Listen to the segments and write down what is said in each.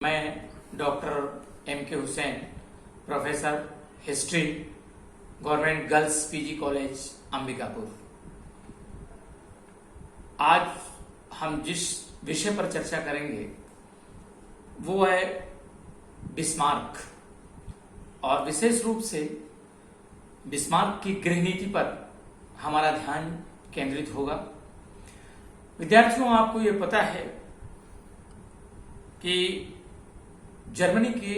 मैं doctor M के Hussain, professor history, government girls PG college Ambikapur. आज हम जिस विषय पर चर्चा करेंगे वो है बिस्मार्क, और विशेष रूप से बिस्मार्क की गृह नीति पर हमारा ध्यान केंद्रित होगा। विद्यार्थियों, आपको ये पता है कि जर्मनी के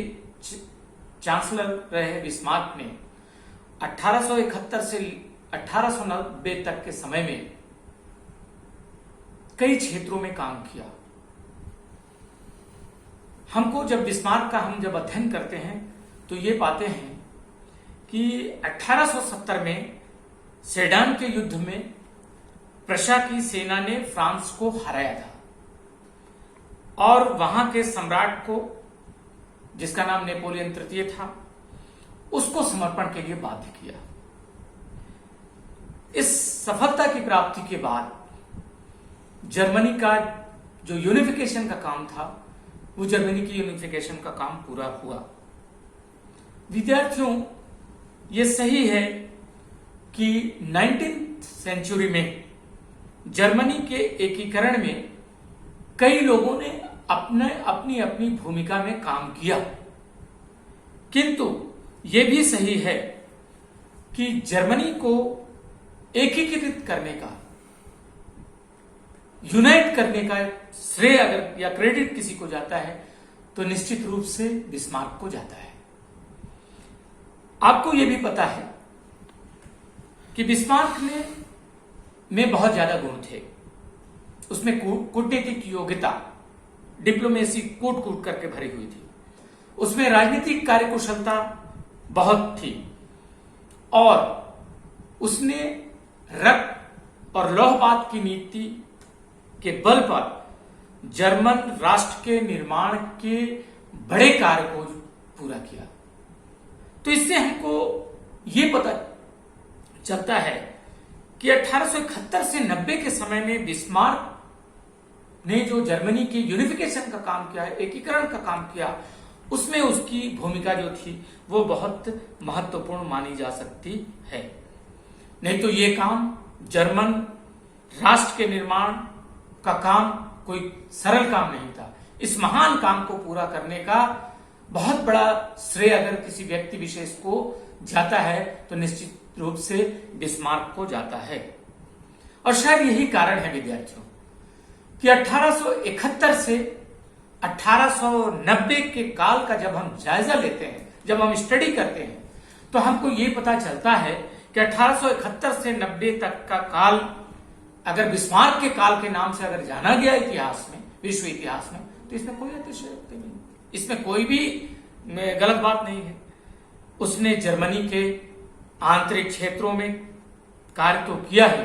चांसलर रहे बिस्मार्क ने 1871 से 1890 तक के समय में कई क्षेत्रों में काम किया। हमको जब बिस्मार्क का हम जब अध्ययन करते हैं तो ये पाते हैं कि 1870 में सेडान के युद्ध में प्रशा की सेना ने फ्रांस को हराया था और वहां के सम्राट को, जिसका नाम नेपोलियन तृतीय था, उसको समर्पण के लिए बाध्य किया। इस सफलता की प्राप्ति के बाद जर्मनी का जो यूनिफिकेशन का काम था, वो जर्मनी की यूनिफिकेशन का काम पूरा हुआ। विद्यार्थियों, ये सही है कि 19th सेंचुरी में जर्मनी के एकीकरण में कई लोगों ने अपनी अपनी भूमिका में काम किया, किंतु यह भी सही है कि जर्मनी को एकीकृत करने का, यूनाइट करने का श्रेय अगर या क्रेडिट किसी को जाता है तो निश्चित रूप से बिस्मार्क को जाता है। आपको यह भी पता है कि बिस्मार्क में बहुत ज्यादा गुण थे। उसमें कूटनीतिक योग्यता, डिप्लोमेसी कूट कूट करके भरी हुई थी। उसमें राजनीतिक कार्यकुशलता बहुत थी और उसने रक्त और लौहपात की नीति के बल पर जर्मन राष्ट्र के निर्माण के बड़े कार्य को पूरा किया। तो इससे हमको ये पता चलता है कि 1871 से 90 के समय में बिस्मार्क ने जो जर्मनी के यूनिफिकेशन का काम किया है, एकीकरण का काम किया, उसमें उसकी भूमिका जो थी वो बहुत महत्वपूर्ण मानी जा सकती है। नहीं तो ये काम, जर्मन राष्ट्र के निर्माण का काम, कोई सरल काम नहीं था। इस महान काम को पूरा करने का बहुत बड़ा श्रेय अगर किसी व्यक्ति विशेष को जाता है तो निश्चित रूप से बिस्मार्क को जाता है। और शायद यही कारण है विद्यार्थियों कि 1871 से 1890 के काल का जब हम जायजा लेते हैं, जब हम स्टडी करते हैं, तो हमको ये पता चलता है कि 1871 से 90 तक का काल अगर बिस्मार्क के काल के नाम से अगर जाना गया इतिहास में, विश्व इतिहास में, तो इसमें कोई अतिशयोक्ति नहीं, इसमें कोई भी गलत बात नहीं है। उसने जर्मनी के आंतरिक क्षेत्रों में कार्य तो किया ही,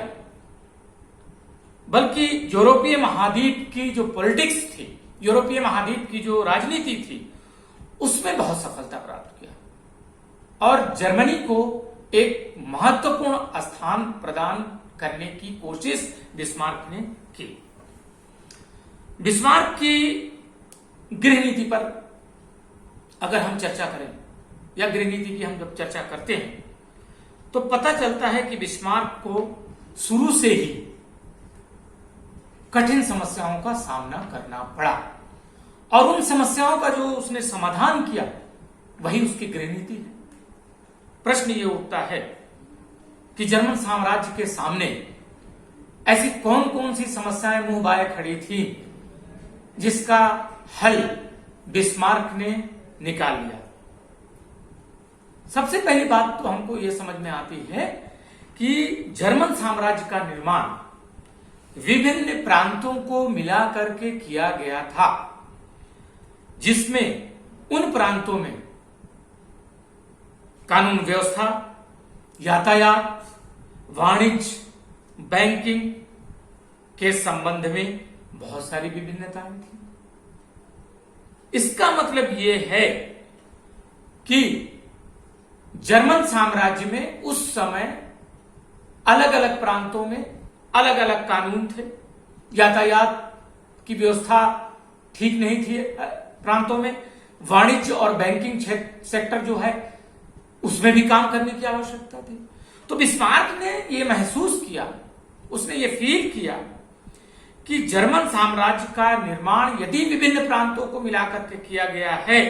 बल्कि यूरोपीय महाद्वीप की जो पॉलिटिक्स थी, यूरोपीय महाद्वीप की जो राजनीति थी, उसमें बहुत सफलता प्राप्त किया और जर्मनी को एक महत्वपूर्ण स्थान प्रदान करने की कोशिश बिस्मार्क ने की। बिस्मार्क की गृह नीति पर अगर हम चर्चा करें या गृह नीति की हम जब चर्चा करते हैं तो पता चलता है कि बिस्मार्क को शुरू से ही कठिन समस्याओं का सामना करना पड़ा और उन समस्याओं का जो उसने समाधान किया वही उसकी गृह नीति है। प्रश्न ये उठता है कि जर्मन साम्राज्य के सामने ऐसी कौन कौन सी समस्याएं मुंह बाए खड़ी थी जिसका हल बिस्मार्क ने निकाल लिया। सबसे पहली बात तो हमको यह समझ में आती है कि जर्मन साम्राज्य का निर्माण विभिन्न प्रांतों को मिला करके किया गया था, जिसमें उन प्रांतों में कानून व्यवस्था, यातायात, वाणिज्य, बैंकिंग के संबंध में बहुत सारी विभिन्नताएं थी। इसका मतलब यह है कि जर्मन साम्राज्य में उस समय अलग अलग प्रांतों में अलग अलग कानून थे, यातायात की व्यवस्था ठीक नहीं थी, प्रांतों में वाणिज्य और बैंकिंग सेक्टर जो है उसमें भी काम करने की आवश्यकता थी। तो बिस्मार्क ने यह महसूस किया, उसने ये फील किया कि जर्मन साम्राज्य का निर्माण यदि विभिन्न प्रांतों को मिलाकर के किया गया है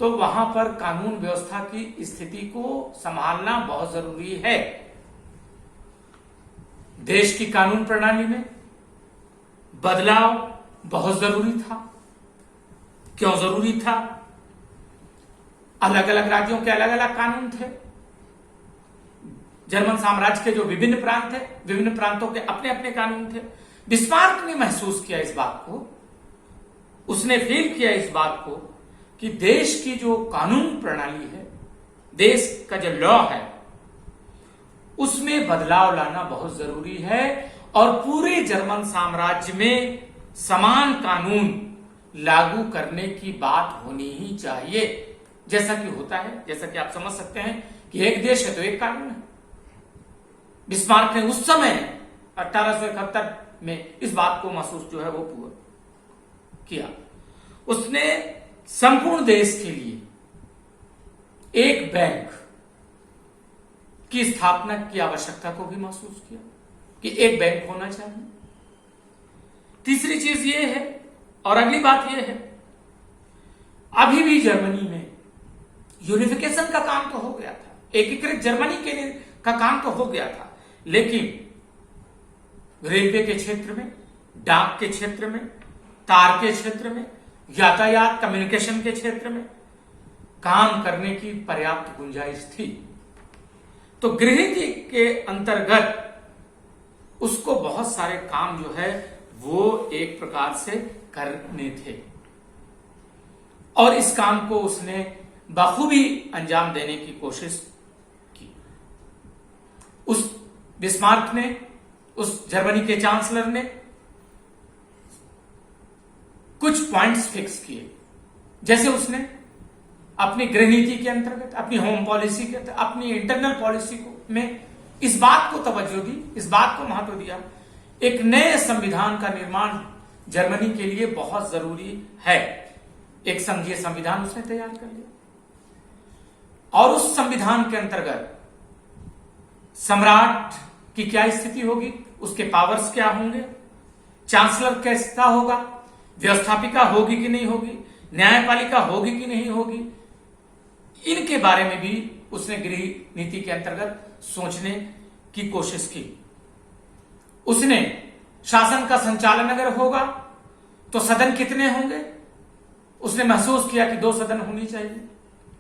तो वहां पर कानून व्यवस्था की स्थिति को संभालना बहुत जरूरी है। देश की कानून प्रणाली में बदलाव बहुत जरूरी था। क्यों जरूरी था? अलग अलग राज्यों के अलग अलग कानून थे। जर्मन साम्राज्य के जो विभिन्न प्रांत थे, विभिन्न प्रांतों के अपने अपने कानून थे। बिस्मार्क ने महसूस किया इस बात को, उसने फील किया इस बात को कि देश की जो कानून प्रणाली है, देश का जो लॉ है, उसमें बदलाव लाना बहुत जरूरी है और पूरे जर्मन साम्राज्य में समान कानून लागू करने की बात होनी ही चाहिए। जैसा कि होता है, जैसा कि आप समझ सकते हैं कि एक देश है तो एक कानून है। बिस्मार्क ने उस समय 1871 में इस बात को महसूस जो है वो पूरा किया। उसने संपूर्ण देश के लिए एक बैंक की स्थापना की आवश्यकता को भी महसूस किया कि एक बैंक होना चाहिए। तीसरी चीज ये है, और अगली बात यह है, अभी भी जर्मनी में यूनिफिकेशन का काम तो हो गया था, एकीकृत जर्मनी के का काम तो हो गया था, लेकिन रेलवे के क्षेत्र में, डाक के क्षेत्र में, तार के क्षेत्र में, यातायात कम्युनिकेशन के क्षेत्र में काम करने की पर्याप्त गुंजाइश थी। तो गृहनीति के अंतर्गत उसको बहुत सारे काम जो है वो एक प्रकार से करने थे और इस काम को उसने बखूबी अंजाम देने की कोशिश की। उस बिस्मार्क ने, उस जर्मनी के चांसलर ने कुछ पॉइंट्स फिक्स किए। जैसे उसने अपनी गृहनीति के अंतर्गत, अपनी होम पॉलिसी के अंतर्गत, अपनी इंटरनल पॉलिसी को में इस बात को तवज्जो दी, इस बात को महत्व दिया, एक नए संविधान का निर्माण जर्मनी के लिए बहुत जरूरी है। एक संघीय संविधान उसने तैयार कर लिया और उस संविधान के अंतर्गत सम्राट की क्या स्थिति होगी, उसके पावर्स क्या होंगे, चांसलर कैसा होगा, व्यवस्थापिका होगी कि नहीं होगी, न्यायपालिका होगी कि नहीं होगी, इनके बारे में भी उसने गृह नीति के अंतर्गत सोचने की कोशिश की। उसने शासन का संचालन अगर होगा तो सदन कितने होंगे, उसने महसूस किया कि 2 सदन होनी चाहिए।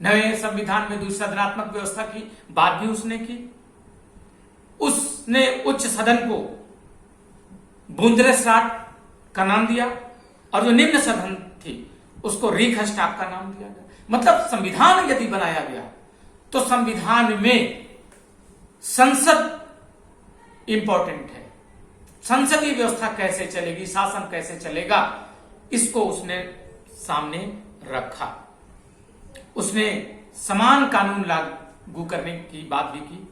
नए संविधान में द्विसदनात्मक व्यवस्था की बात भी उसने की। उसने उच्च सदन को बुंदेसराट का नाम दिया और जो निम्न सदन थी उसको रीखस्टाग का नाम दिया गया। मतलब संविधान यदि बनाया गया तो संविधान में संसद इंपॉर्टेंट है। संसदीय व्यवस्था कैसे चलेगी, शासन कैसे चलेगा, इसको उसने सामने रखा। उसने समान कानून लागू करने की बात भी की।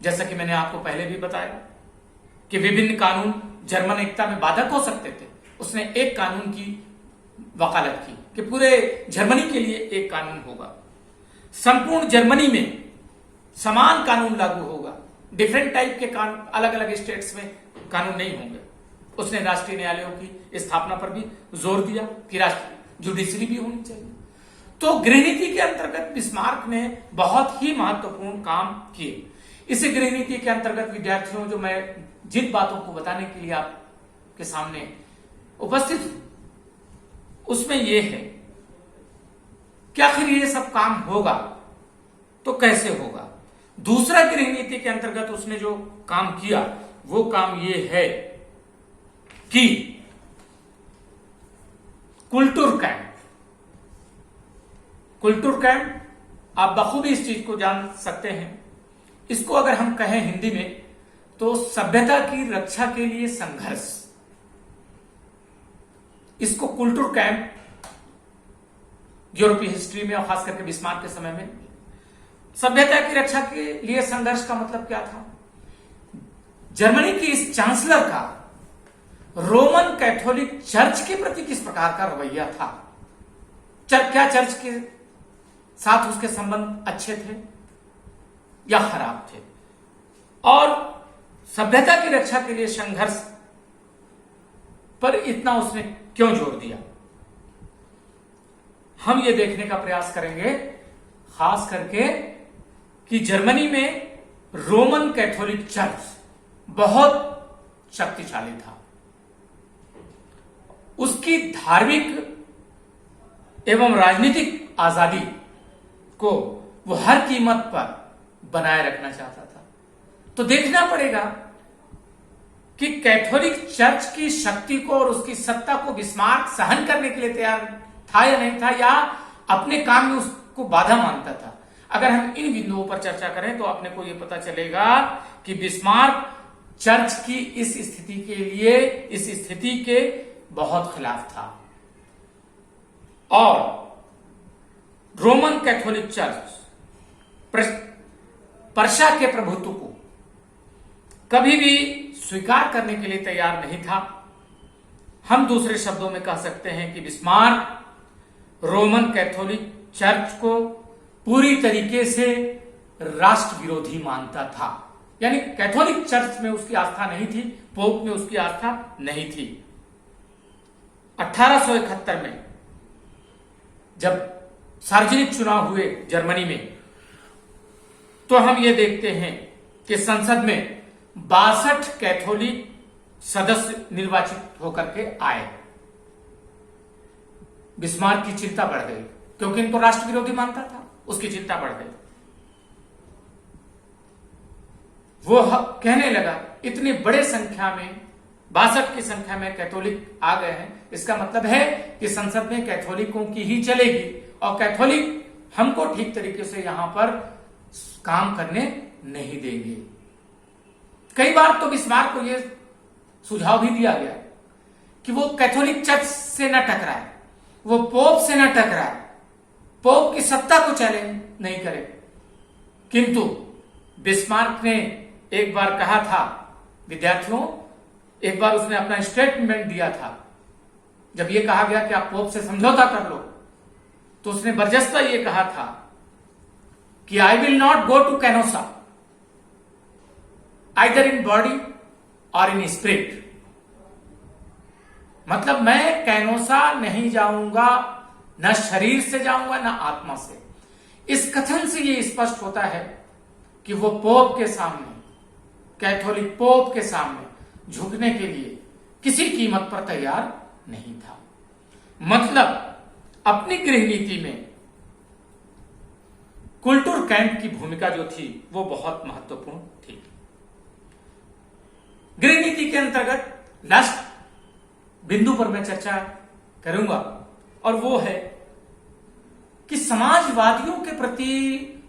जैसा कि मैंने आपको पहले भी बताया कि विभिन्न कानून जर्मन एकता में बाधक हो सकते थे, उसने एक कानून की वकालत की कि पूरे जर्मनी के लिए एक कानून होगा, संपूर्ण जर्मनी में समान कानून लागू होगा, डिफरेंट टाइप के कानून अलग अलग स्टेट्स में कानून नहीं होंगे। उसने राष्ट्रीय न्यायालयों की स्थापना पर भी जोर दिया कि राष्ट्रीय जुडिशरी भी होनी चाहिए। तो गृहनीति के अंतर्गत बिस्मार्क ने बहुत ही महत्वपूर्ण काम किए। इसी गृहनीति के अंतर्गत विद्यार्थियों, जो मैं जिन बातों को बताने के लिए आपके सामने उपस्थित हूं, उसमें यह है कि आखिर ये सब काम होगा तो कैसे होगा। दूसरा गृहनीति के अंतर्गत उसने जो काम किया वो काम ये है कि कुल्टूर कैंप, आप बखूबी इस चीज को जान सकते हैं। इसको अगर हम कहें हिंदी में तो सभ्यता की रक्षा के लिए संघर्ष, इसको कुल्टूर कैंप यूरोपीय हिस्ट्री में और खास करके बिस्मार्क के समय में सभ्यता की रक्षा के लिए संघर्ष का मतलब क्या था। जर्मनी की इस चांसलर का रोमन कैथोलिक चर्च के प्रति किस प्रकार का रवैया था, क्या चर्च के साथ उसके संबंध अच्छे थे या खराब थे, और सभ्यता की रक्षा के लिए संघर्ष पर इतना उसने क्यों जोर दिया, हम ये देखने का प्रयास करेंगे। खास करके कि जर्मनी में रोमन कैथोलिक चर्च बहुत शक्तिशाली था, उसकी धार्मिक एवं राजनीतिक आजादी को वो हर कीमत पर बनाए रखना चाहता था। तो देखना पड़ेगा कि कैथोलिक चर्च की शक्ति को और उसकी सत्ता को बिस्मार्क सहन करने के लिए तैयार था या नहीं था, या अपने काम में उसको बाधा मानता था। अगर हम इन बिंदुओं पर चर्चा करें तो अपने को यह पता चलेगा कि बिस्मार्क चर्च की इस स्थिति के लिए, इस स्थिति के बहुत खिलाफ था, और रोमन कैथोलिक चर्च पर्शिया के प्रभुत्व को कभी भी स्वीकार करने के लिए तैयार नहीं था। हम दूसरे शब्दों में कह सकते हैं कि बिस्मार्क रोमन कैथोलिक चर्च को पूरी तरीके से राष्ट्र विरोधी मानता था, यानी कैथोलिक चर्च में उसकी आस्था नहीं थी, पोप में उसकी आस्था नहीं थी। 1871 में जब सार्वजनिक चुनाव हुए जर्मनी में, तो हम ये देखते हैं कि संसद में 62 कैथोलिक सदस्य निर्वाचित होकर के आए। बिस्मार्क की चिंता बढ़ गई, क्योंकि इनको राष्ट्र विरोधी मानता था, उसकी चिंता बढ़ गई। वो कहने लगा इतनी बड़े संख्या में, 62 की संख्या में कैथोलिक आ गए हैं, इसका मतलब है कि संसद में कैथोलिकों की ही चलेगी, और कैथोलिक हमको ठीक तरीके से यहां पर काम करने नहीं देंगे। कई बार तो बिस्मार्क को यह सुझाव भी दिया गया कि वो कैथोलिक चर्च से न टकराए, वो पोप से न टकराए, पोप की सत्ता को चैलेंज नहीं करे। किंतु बिस्मार्क ने एक बार कहा था विद्यार्थियों, एक बार उसने अपना स्टेटमेंट दिया था, जब यह कहा गया कि आप पोप से समझौता कर लो, तो उसने बरजस्ता यह कहा था कि I will not go to Canossa either in body और इन स्पिरिट। मतलब मैं कैनोसा नहीं जाऊंगा, न शरीर से जाऊंगा न आत्मा से। इस कथन से यह स्पष्ट होता है कि वो पोप के सामने, कैथोलिक पोप के सामने झुकने के लिए किसी कीमत पर तैयार नहीं था। मतलब अपनी गृह नीति में कुल्टूर कैंप की भूमिका जो थी वो बहुत महत्वपूर्ण थी। गृह नीति के अंतर्गत लास्ट बिंदु पर मैं चर्चा करूंगा, और वो है कि समाजवादियों के प्रति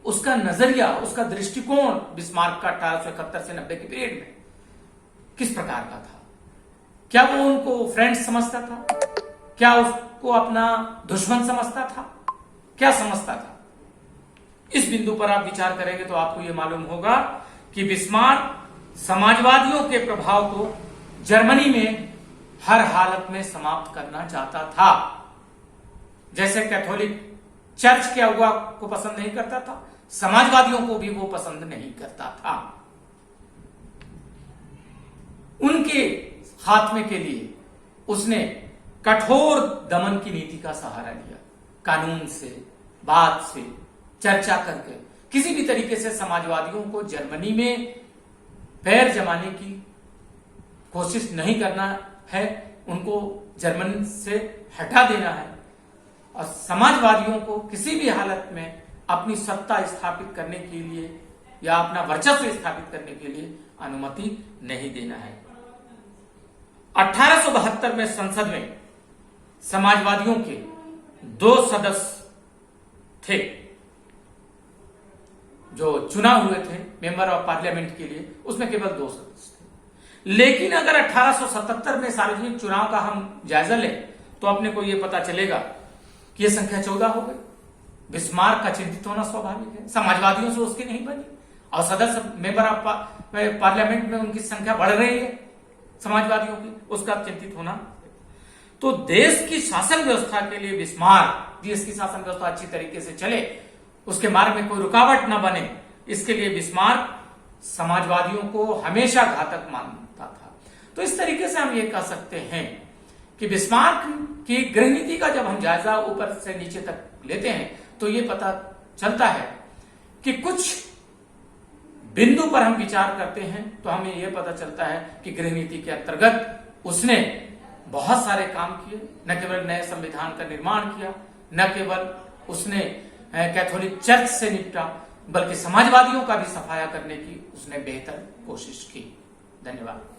उसका नजरिया, उसका दृष्टिकोण बिस्मार्क का 1871 से 90 के पीरियड में किस प्रकार का था। क्या वो उनको फ्रेंड समझता था? क्या उसको अपना दुश्मन समझता था? क्या समझता था? इस बिंदु पर आप विचार करेंगे तो आपको यह मालूम होगा कि बिस्मार्क समाजवादियों के प्रभाव को जर्मनी में हर हालत में समाप्त करना चाहता था। जैसे कैथोलिक चर्च के अगुवा को पसंद नहीं करता था, समाजवादियों को भी वो पसंद नहीं करता था। उनके खात्मे के लिए उसने कठोर दमन की नीति का सहारा लिया। कानून से, बात से, चर्चा करके किसी भी तरीके से समाजवादियों को जर्मनी में पैर जमाने की कोशिश नहीं करना है, उनको जर्मनी से हटा देना है, और समाजवादियों को किसी भी हालत में अपनी सत्ता स्थापित करने के लिए या अपना वर्चस्व स्थापित करने के लिए अनुमति नहीं देना है। 1872 में संसद में समाजवादियों के 2 सदस्य थे जो चुनाव हुए थे मेंबर ऑफ पार्लियामेंट के लिए, उसमें केवल 2 सदस्य थे। लेकिन अगर 1877 में सार्वजनिक चुनाव का हम जायजा लें तो अपने को यह पता चलेगा कि यह संख्या 14 हो गई। बिस्मार्क का चिंतित होना स्वाभाविक है, समाजवादियों से उसकी नहीं बनी, और सदस्य मेंबर ऑफ पार्लियामेंट में उनकी संख्या बढ़ रही है समाजवादियों की, उसका चिंतित होना। तो देश की शासन व्यवस्था के लिए बिस्मार्क देश की शासन व्यवस्था अच्छी तरीके से चले, उसके मार्ग में कोई रुकावट न बने, इसके लिए बिस्मार्क समाजवादियों को हमेशा घातक मानता था। तो इस तरीके से हम ये कह सकते हैं कि बिस्मार्क की गृह नीति का जब हम जायजा ऊपर से नीचे तक लेते हैं तो ये पता चलता है कि कुछ बिंदु पर हम विचार करते हैं तो हमें यह पता चलता है कि गृह नीति के अंतर्गत उसने बहुत सारे काम किए। न केवल नए संविधान का निर्माण किया, न केवल उसने कैथोलिक चर्च से निपटा, बल्कि समाजवादियों का भी सफाया करने की उसने बेहतर कोशिश की। धन्यवाद।